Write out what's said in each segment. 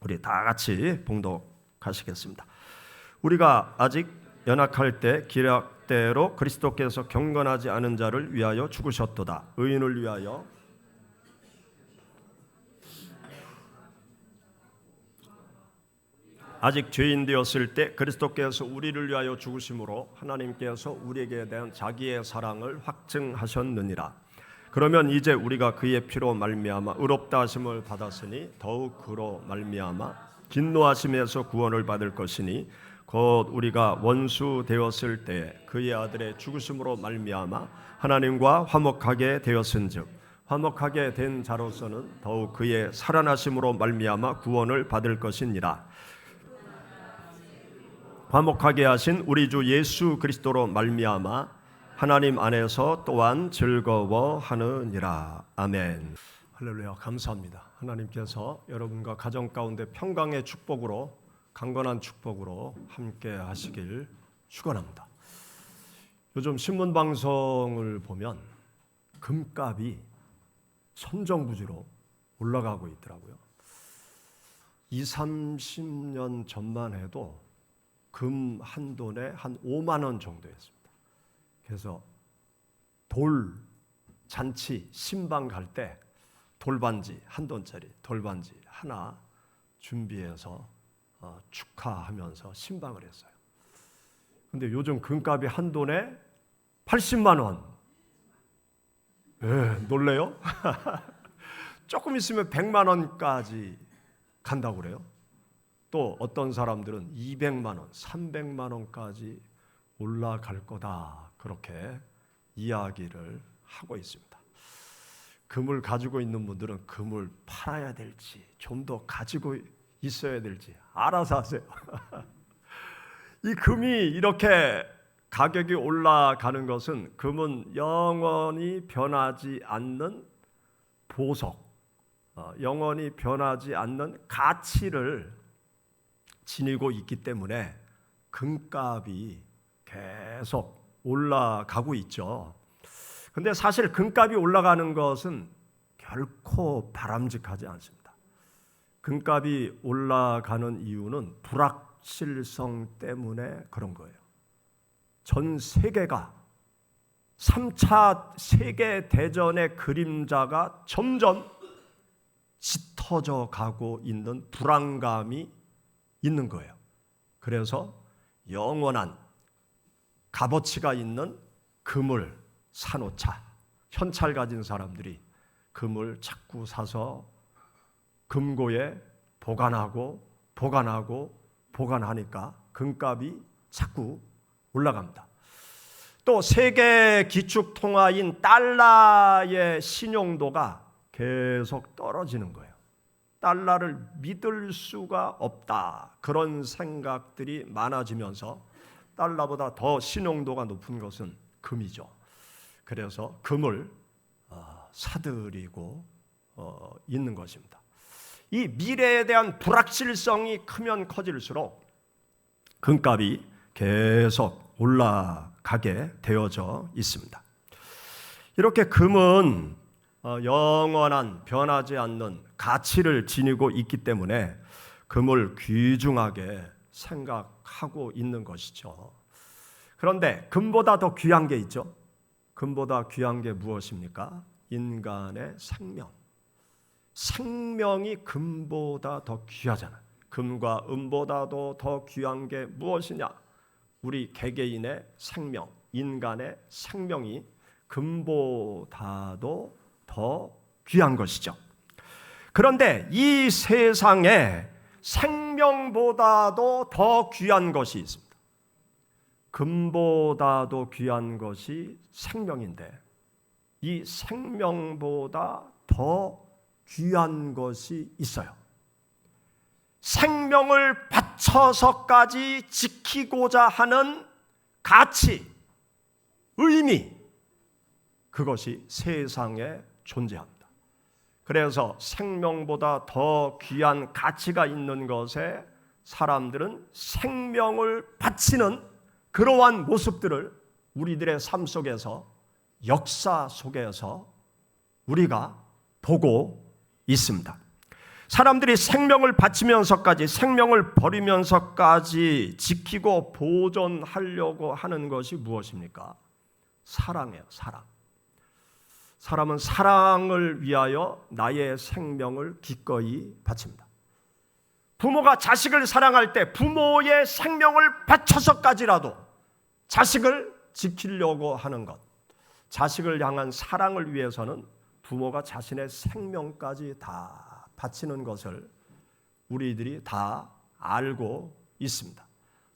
우리 다 같이 봉독하시겠습니다. 우리가 아직 연약할 때 기약대로 그리스도께서 경건하지 않은 자를 위하여 죽으셨도다. 의인을 위하여 아직 죄인 되었을 때 그리스도께서 우리를 위하여 죽으심으로 하나님께서 우리에게 대한 자기의 사랑을 확증하셨느니라. 그러면 이제 우리가 그의 피로 말미암아 의롭다 하심을 받았으니 더욱 그로 말미암아 진노하심에서 구원을 받을 것이니 곧 우리가 원수 되었을 때 그의 아들의 죽으심으로 말미암아 하나님과 화목하게 되었은즉 화목하게 된 자로서는 더욱 그의 살아나심으로 말미암아 구원을 받을 것이니라. 화목하게 하신 우리 주 예수 그리스도로 말미암아 하나님 안에서 또한 즐거워하느니라. 아멘. 할렐루야. 감사합니다. 하나님께서 여러분과 가정 가운데 평강의 축복으로, 강건한 축복으로 함께 하시길 축원합니다. 요즘 신문 방송을 보면 금값이 천정부지로 올라가고 있더라고요. 20-30년 전만 해도 금 한 돈에 한 5만 원 정도였습니다. 그래서 돌 잔치 신방 갈 때 돌반지 한 돈짜리 돌반지 하나 준비해서 축하하면서 신방을 했어요. 근데 요즘 금값이 한 돈에 80만 원. 놀래요? 조금 있으면 100만 원까지 간다고 그래요. 또 어떤 사람들은 200만 원, 300만 원까지 올라갈 거다, 그렇게 이야기를 하고 있습니다. 금을 가지고 있는 분들은 금을 팔아야 될지 좀 더 가지고 있어야 될지 알아서 하세요. 이 금이 이렇게 가격이 올라가는 것은 금은 영원히 변하지 않는 보석, 영원히 변하지 않는 가치를 지니고 있기 때문에 금값이 계속 올라가고 있죠. 근데 사실 금값이 올라가는 것은 결코 바람직하지 않습니다. 금값이 올라가는 이유는 불확실성 때문에 그런 거예요. 전 세계가 3차 세계대전의 그림자가 점점 짙어져 가고 있는 불안감이 있는 거예요. 그래서 영원한 값어치가 있는 금을 사놓자. 현찰 가진 사람들이 금을 자꾸 사서 금고에 보관하니까 금값이 자꾸 올라갑니다. 또 세계 기축 통화인 달러의 신용도가 계속 떨어지는 거예요. 달러를 믿을 수가 없다, 그런 생각들이 많아지면서 달러보다 더 신용도가 높은 것은 금이죠. 그래서 금을 사들이고 있는 것입니다. 이 미래에 대한 불확실성이 크면 커질수록 금값이 계속 올라가게 되어져 있습니다. 이렇게 금은 영원한 변하지 않는 가치를 지니고 있기 때문에 금을 귀중하게 생각하고 있는 것이죠. 그런데 금보다 더 귀한 게 있죠. 금보다 귀한 게 무엇입니까? 인간의 생명. 생명이 금보다 더 귀하잖아요. 금과 은보다도 더 귀한 게 무엇이냐? 우리 개개인의 생명, 인간의 생명이 금보다도 더 귀한 것이죠. 그런데 이 세상에 생명보다도 더 귀한 것이 있습니다. 금보다도 귀한 것이 생명인데 이 생명보다 더 귀한 것이 있어요. 생명을 바쳐서까지 지키고자 하는 가치, 의미, 그것이 세상에 존재합니다. 그래서 생명보다 더 귀한 가치가 있는 것에 사람들은 생명을 바치는 그러한 모습들을 우리들의 삶 속에서, 역사 속에서 우리가 보고 있습니다. 사람들이 생명을 바치면서까지, 생명을 버리면서까지 지키고 보존하려고 하는 것이 무엇입니까? 사랑이에요. 사랑. 사람은 사랑을 위하여 나의 생명을 기꺼이 바칩니다. 부모가 자식을 사랑할 때 부모의 생명을 바쳐서까지라도 자식을 지키려고 하는 것, 자식을 향한 사랑을 위해서는 부모가 자신의 생명까지 다 바치는 것을 우리들이 다 알고 있습니다.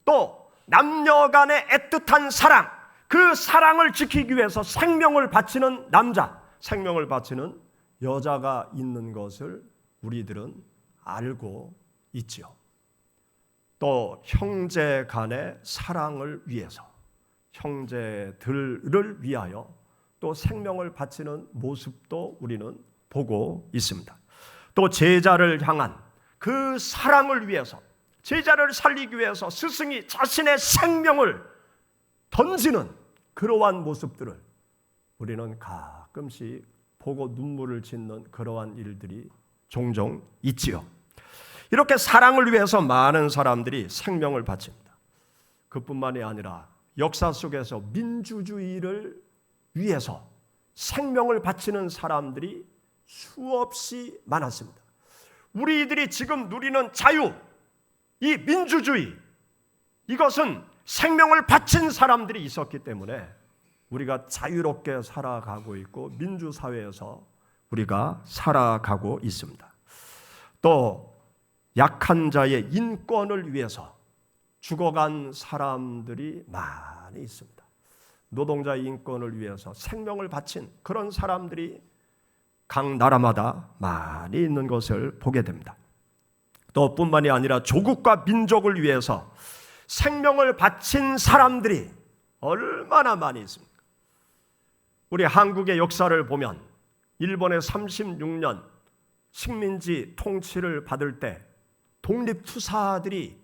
또 남녀 간의 애틋한 사랑, 그 사랑을 지키기 위해서 생명을 바치는 남자, 생명을 바치는 여자가 있는 것을 우리들은 알고 있지요. 또 형제 간의 사랑을 위해서, 형제들을 위하여 또 생명을 바치는 모습도 우리는 보고 있습니다. 또 제자를 향한 그 사랑을 위해서, 제자를 살리기 위해서 스승이 자신의 생명을 던지는 그러한 모습들을 우리는 가끔씩 보고 눈물을 짓는 그러한 일들이 종종 있지요. 이렇게 사랑을 위해서 많은 사람들이 생명을 바칩니다. 그뿐만이 아니라 역사 속에서 민주주의를 위해서 생명을 바치는 사람들이 수없이 많았습니다. 우리들이 지금 누리는 자유, 이 민주주의, 이것은 생명을 바친 사람들이 있었기 때문에 우리가 자유롭게 살아가고 있고 민주사회에서 우리가 살아가고 있습니다. 또 약한 자의 인권을 위해서 죽어간 사람들이 많이 있습니다. 노동자의 인권을 위해서 생명을 바친 그런 사람들이 각 나라마다 많이 있는 것을 보게 됩니다. 또 뿐만이 아니라 조국과 민족을 위해서 생명을 바친 사람들이 얼마나 많이 있습니까? 우리 한국의 역사를 보면 일본의 36년 식민지 통치를 받을 때 독립투사들이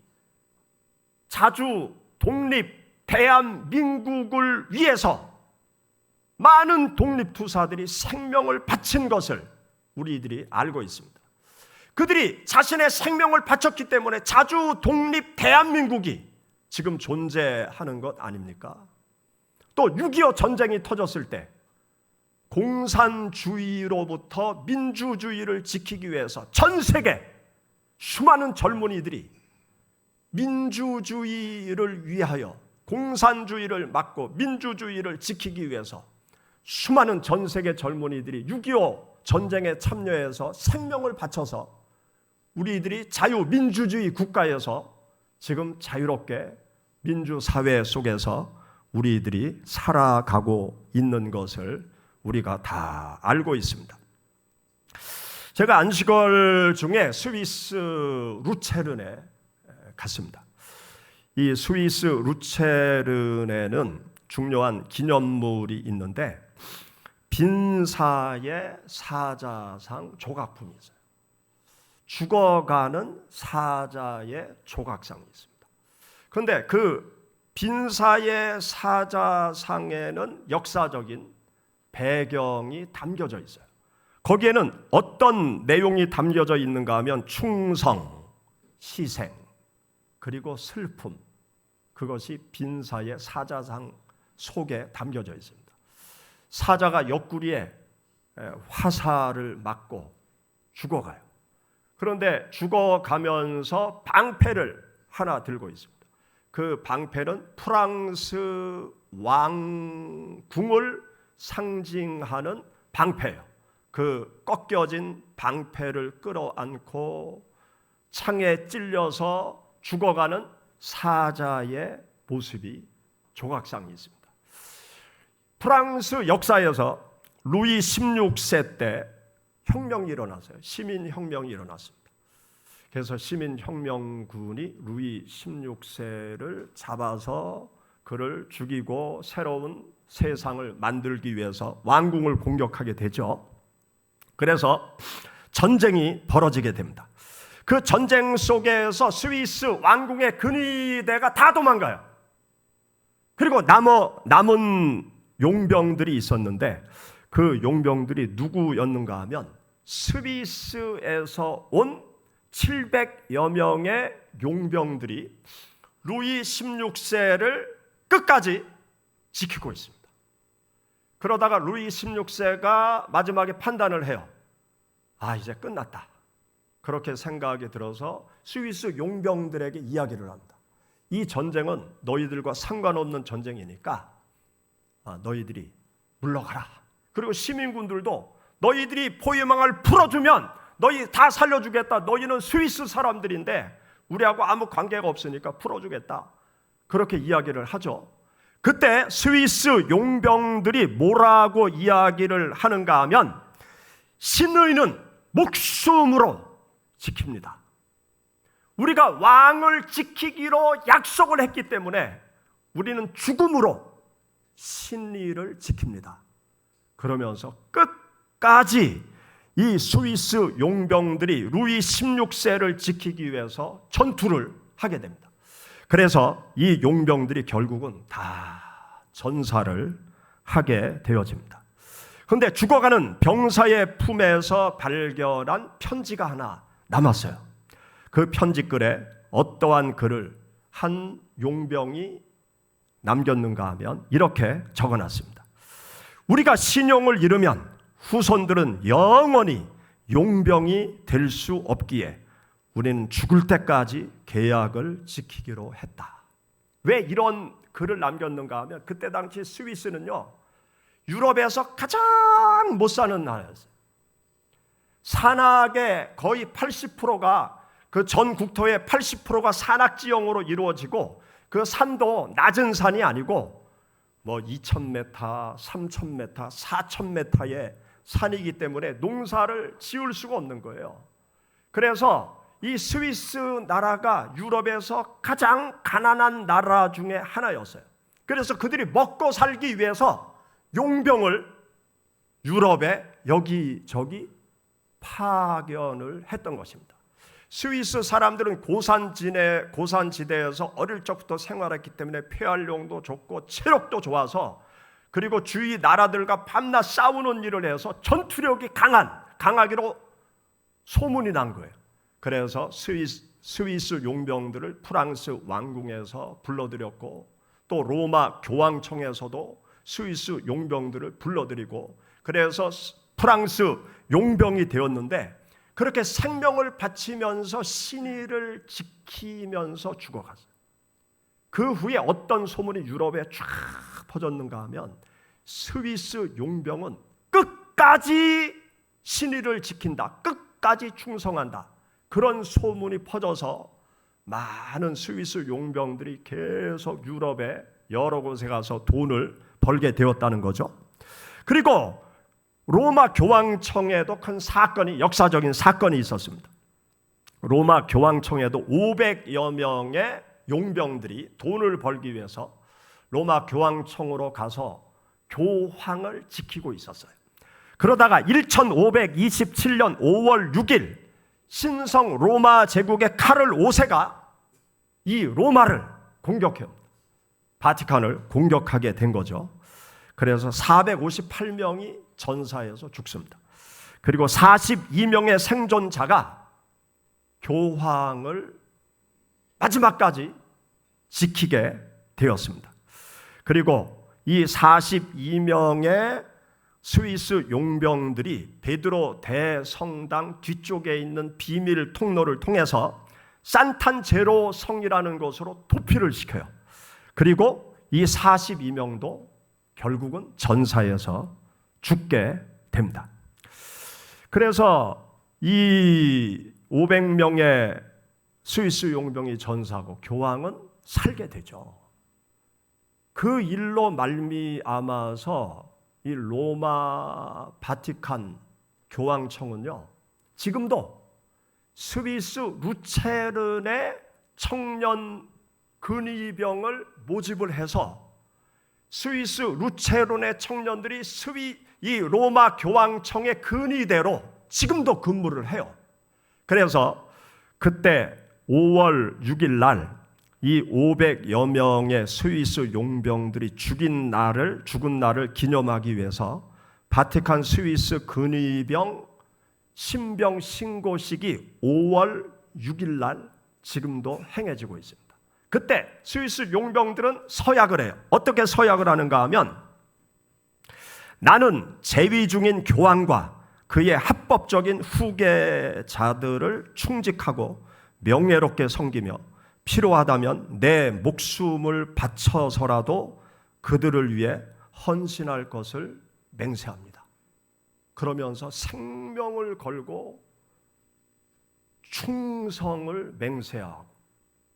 자주 독립 대한민국을 위해서 많은 독립투사들이 생명을 바친 것을 우리들이 알고 있습니다. 그들이 자신의 생명을 바쳤기 때문에 자주 독립 대한민국이 지금 존재하는 것 아닙니까? 또 6.25 전쟁이 터졌을 때 공산주의로부터 민주주의를 지키기 위해서 전 세계 수많은 젊은이들이 민주주의를 위하여 공산주의를 막고 민주주의를 지키기 위해서 수많은 전 세계 젊은이들이 6.25 전쟁에 참여해서 생명을 바쳐서 우리들이 자유민주주의 국가에서 지금 자유롭게 민주사회 속에서 우리들이 살아가고 있는 것을 우리가 다 알고 있습니다. 제가 안식월 중에 스위스 루체른에 갔습니다. 이 스위스 루체른에는 중요한 기념물이 있는데 빈사의 사자상 조각품이 있어요. 죽어가는 사자의 조각상이 있습니다. 그런데 그 빈사의 사자상에는 역사적인 배경이 담겨져 있어요. 거기에는 어떤 내용이 담겨져 있는가 하면 충성, 희생, 그리고 슬픔, 그것이 빈사의 사자상 속에 담겨져 있습니다. 사자가 옆구리에 화살을 맞고 죽어가요. 그런데 죽어가면서 방패를 하나 들고 있습니다. 그 방패는 프랑스 왕궁을 상징하는 방패예요. 그 꺾여진 방패를 끌어안고 창에 찔려서 죽어가는 사자의 모습이 조각상이 있습니다. 프랑스 역사에서 루이 16세 때 혁명이 일어났어요. 시민혁명이 일어났습니다. 그래서 시민혁명군이 루이 16세를 잡아서 그를 죽이고 새로운 세상을 만들기 위해서 왕궁을 공격하게 되죠. 그래서 전쟁이 벌어지게 됩니다. 그 전쟁 속에서 스위스 왕궁의 근위대가 다 도망가요. 그리고 남은 용병들이 있었는데 그 용병들이 누구였는가 하면 스위스에서 온 700여 명의 용병들이 루이 16세를 끝까지 지키고 있습니다. 그러다가 루이 16세가 마지막에 판단을 해요. 이제 끝났다. 그렇게 생각이 들어서 스위스 용병들에게 이야기를 합니다. 이 전쟁은 너희들과 상관없는 전쟁이니까 너희들이 물러가라. 그리고 시민군들도 너희들이 포위망을 풀어주면 너희 다 살려주겠다. 너희는 스위스 사람들인데 우리하고 아무 관계가 없으니까 풀어주겠다. 그렇게 이야기를 하죠. 그때 스위스 용병들이 뭐라고 이야기를 하는가 하면 신의는 목숨으로 지킵니다. 우리가 왕을 지키기로 약속을 했기 때문에 우리는 죽음으로 신의를 지킵니다. 그러면서 끝까지 이 스위스 용병들이 루이 16세를 지키기 위해서 전투를 하게 됩니다. 그래서 이 용병들이 결국은 다 전사를 하게 되어집니다. 그런데 죽어가는 병사의 품에서 발견한 편지가 하나 남았어요. 그 편지글에 어떠한 글을 한 용병이 남겼는가 하면 이렇게 적어놨습니다. 우리가 신용을 잃으면 후손들은 영원히 용병이 될 수 없기에 우리는 죽을 때까지 계약을 지키기로 했다. 왜 이런 글을 남겼는가 하면 그때 당시 스위스는요, 유럽에서 가장 못 사는 나라였어요. 산악의 거의 80%가 그 전 국토의 80%가 산악지형으로 이루어지고 그 산도 낮은 산이 아니고 2,000m, 3,000m, 4,000m의 산이기 때문에 농사를 지을 수가 없는 거예요. 그래서 이 스위스 나라가 유럽에서 가장 가난한 나라 중에 하나였어요. 그래서 그들이 먹고 살기 위해서 용병을 유럽에 여기저기 파견을 했던 것입니다. 스위스 사람들은 고산지대에서 어릴 적부터 생활했기 때문에 폐활량도 좋고 체력도 좋아서, 그리고 주위 나라들과 밤낮 싸우는 일을 해서 전투력이 강하기로 소문이 난 거예요. 그래서 스위스 용병들을 프랑스 왕궁에서 불러들였고, 또 로마 교황청에서도 스위스 용병들을 불러들이고, 그래서 프랑스 용병이 되었는데, 그렇게 생명을 바치면서 신의를 지키면서 죽어갔어요. 그 후에 어떤 소문이 유럽에 쫙 퍼졌는가 하면 스위스 용병은 끝까지 신의를 지킨다, 끝까지 충성한다, 그런 소문이 퍼져서 많은 스위스 용병들이 계속 유럽의 여러 곳에 가서 돈을 벌게 되었다는 거죠. 그리고 로마 교황청에도 큰 사건이, 역사적인 사건이 있었습니다. 로마 교황청에도 500여 명의 용병들이 돈을 벌기 위해서 로마 교황청으로 가서 교황을 지키고 있었어요. 그러다가 1527년 5월 6일 신성 로마 제국의 카를 5세가 이 로마를 공격해요. 바티칸을 공격하게 된 거죠. 그래서 458명이 전사해서 죽습니다. 그리고 42명의 생존자가 교황을 마지막까지 지키게 되었습니다. 그리고 이 42명의 스위스 용병들이 베드로 대성당 뒤쪽에 있는 비밀 통로를 통해서 산탄제로 성이라는 곳으로 도피를 시켜요. 그리고 이 42명도 결국은 전사해서 죽게 됩니다. 그래서 이 500명의 스위스 용병이 전사하고 교황은 살게 되죠. 그 일로 말미암아서 이 로마 바티칸 교황청은요, 지금도 스위스 루체른의 청년 근위병을 모집을 해서 스위스 루체른의 청년들이 이 로마 교황청의 근위대로 지금도 근무를 해요. 그래서 그때 5월 6일 날 이 500여 명의 스위스 용병들이 죽은 날을 기념하기 위해서 바티칸 스위스 근위병 신병 신고식이 5월 6일 날 지금도 행해지고 있습니다. 그때 스위스 용병들은 서약을 해요. 어떻게 서약을 하는가 하면, 나는 재위 중인 교황과 그의 합법적인 후계자들을 충직하고 명예롭게 섬기며 필요하다면 내 목숨을 바쳐서라도 그들을 위해 헌신할 것을 맹세합니다. 그러면서 생명을 걸고 충성을 맹세하고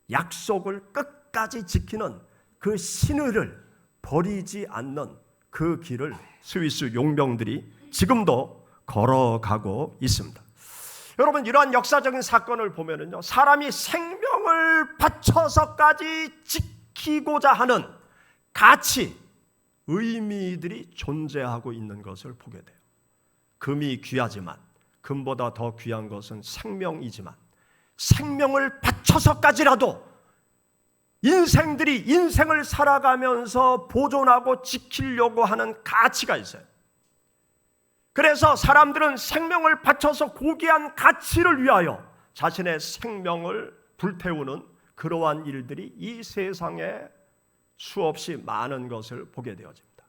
약속을 끝까지 지키는 그 신의를 버리지 않는 그 길을 스위스 용병들이 지금도 걸어가고 있습니다. 여러분, 이러한 역사적인 사건을 보면은요, 사람이 생명을 바쳐서까지 지키고자 하는 가치, 의미들이 존재하고 있는 것을 보게 돼요. 금이 귀하지만 금보다 더 귀한 것은 생명이지만, 생명을 바쳐서까지라도 인생들이 인생을 살아가면서 보존하고 지키려고 하는 가치가 있어요. 그래서 사람들은 생명을 바쳐서 고귀한 가치를 위하여 자신의 생명을 불태우는 그러한 일들이 이 세상에 수없이 많은 것을 보게 되어집니다.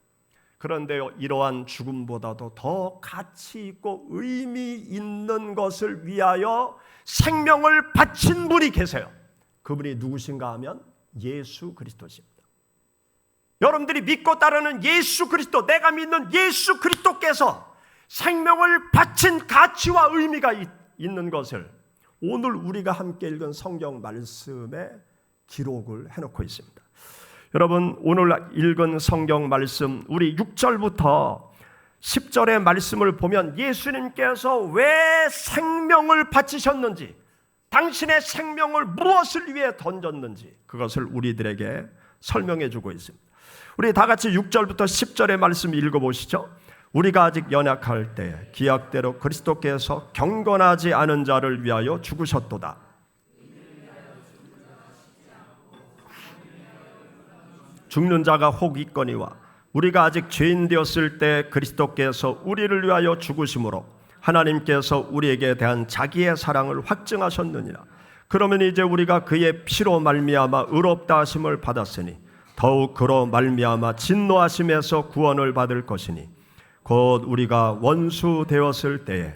그런데 이러한 죽음보다도 더 가치 있고 의미 있는 것을 위하여 생명을 바친 분이 계세요. 그분이 누구신가 하면 예수 그리스도십니다. 여러분들이 믿고 따르는 예수 그리스도, 내가 믿는 예수 그리스도께서 생명을 바친 가치와 의미가 있는 것을 오늘 우리가 함께 읽은 성경 말씀에 기록을 해놓고 있습니다. 여러분, 오늘 읽은 성경 말씀, 우리 6절부터 10절의 말씀을 보면 예수님께서 왜 생명을 바치셨는지, 당신의 생명을 무엇을 위해 던졌는지 그것을 우리들에게 설명해 주고 있습니다. 우리 다 같이 6절부터 10절의 말씀 읽어보시죠. 우리가 아직 연약할 때 기약대로 그리스도께서 경건하지 않은 자를 위하여 죽으셨도다. 죽는 자가 혹 있거니와 우리가 아직 죄인 되었을 때 그리스도께서 우리를 위하여 죽으심으로 하나님께서 우리에게 대한 자기의 사랑을 확증하셨느니라. 그러면 이제 우리가 그의 피로 말미암아 의롭다 하심을 받았으니 더욱 그로 말미암아 진노하심에서 구원을 받을 것이니 곧 우리가 원수 되었을 때에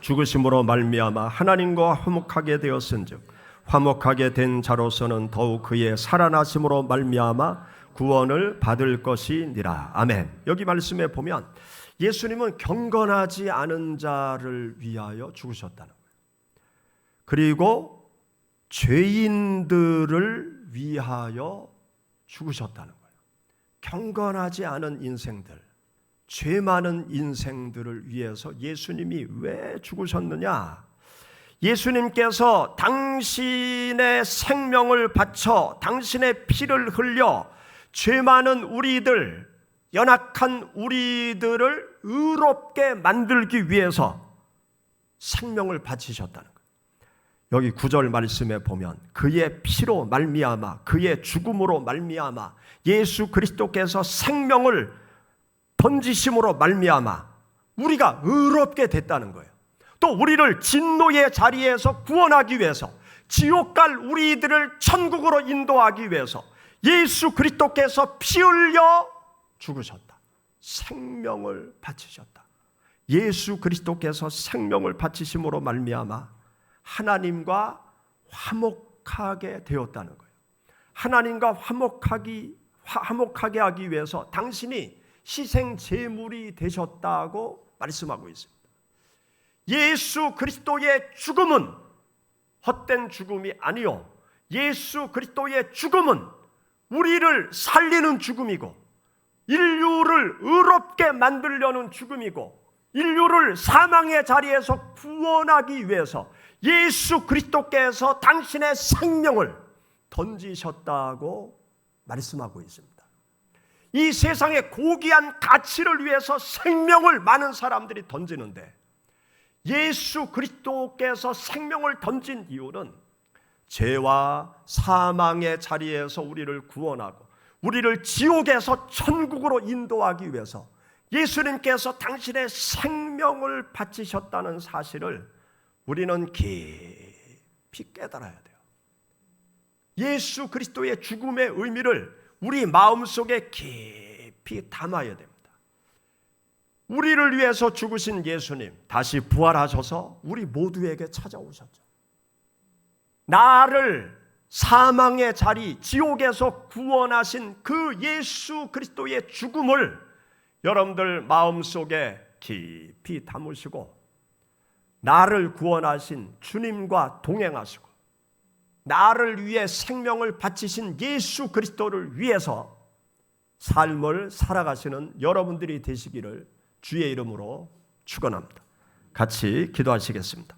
죽으심으로 말미암아 하나님과 화목하게 되었은즉 화목하게 된 자로서는 더욱 그의 살아나심으로 말미암아 구원을 받을 것이니라. 아멘. 여기 말씀에 보면 예수님은 경건하지 않은 자를 위하여 죽으셨다는 거예요. 그리고 죄인들을 위하여 죽으셨다는 거예요. 경건하지 않은 인생들, 죄 많은 인생들을 위해서 예수님이 왜 죽으셨느냐? 예수님께서 당신의 생명을 바쳐 당신의 피를 흘려 죄 많은 우리들, 연약한 우리들을 의롭게 만들기 위해서 생명을 바치셨다는 거예요. 여기 9절 말씀에 보면 그의 피로 말미암아, 그의 죽음으로 말미암아, 예수 그리스도께서 생명을 던지심으로 말미암아 우리가 의롭게 됐다는 거예요. 또 우리를 진노의 자리에서 구원하기 위해서, 지옥 갈 우리들을 천국으로 인도하기 위해서 예수 그리스도께서 피 흘려 죽으셨다. 생명을 바치셨다. 예수 그리스도께서 생명을 바치심으로 말미암아 하나님과 화목하게 되었다는 거예요. 하나님과 화목하게 하기 위해서 당신이 희생 제물이 되셨다고 말씀하고 있습니다. 예수 그리스도의 죽음은 헛된 죽음이 아니요, 예수 그리스도의 죽음은 우리를 살리는 죽음이고 인류를 의롭게 만들려는 죽음이고 인류를 사망의 자리에서 구원하기 위해서 예수 그리스도께서 당신의 생명을 던지셨다고 말씀하고 있습니다. 이 세상의 고귀한 가치를 위해서 생명을 많은 사람들이 던지는데 예수 그리스도께서 생명을 던진 이유는 죄와 사망의 자리에서 우리를 구원하고 우리를 지옥에서 천국으로 인도하기 위해서 예수님께서 당신의 생명을 생명을 바치셨다는 사실을 우리는 깊이 깨달아야 돼요. 예수 그리스도의 죽음의 의미를 우리 마음속에 깊이 담아야 됩니다. 우리를 위해서 죽으신 예수님 다시 부활하셔서 우리 모두에게 찾아오셨죠. 나를 사망의 자리, 지옥에서 구원하신 그 예수 그리스도의 죽음을 여러분들 마음속에 깊이 담으시고 나를 구원하신 주님과 동행하시고 나를 위해 생명을 바치신 예수 그리스도를 위해서 삶을 살아가시는 여러분들이 되시기를 주의 이름으로 축원합니다. 같이 기도하시겠습니다.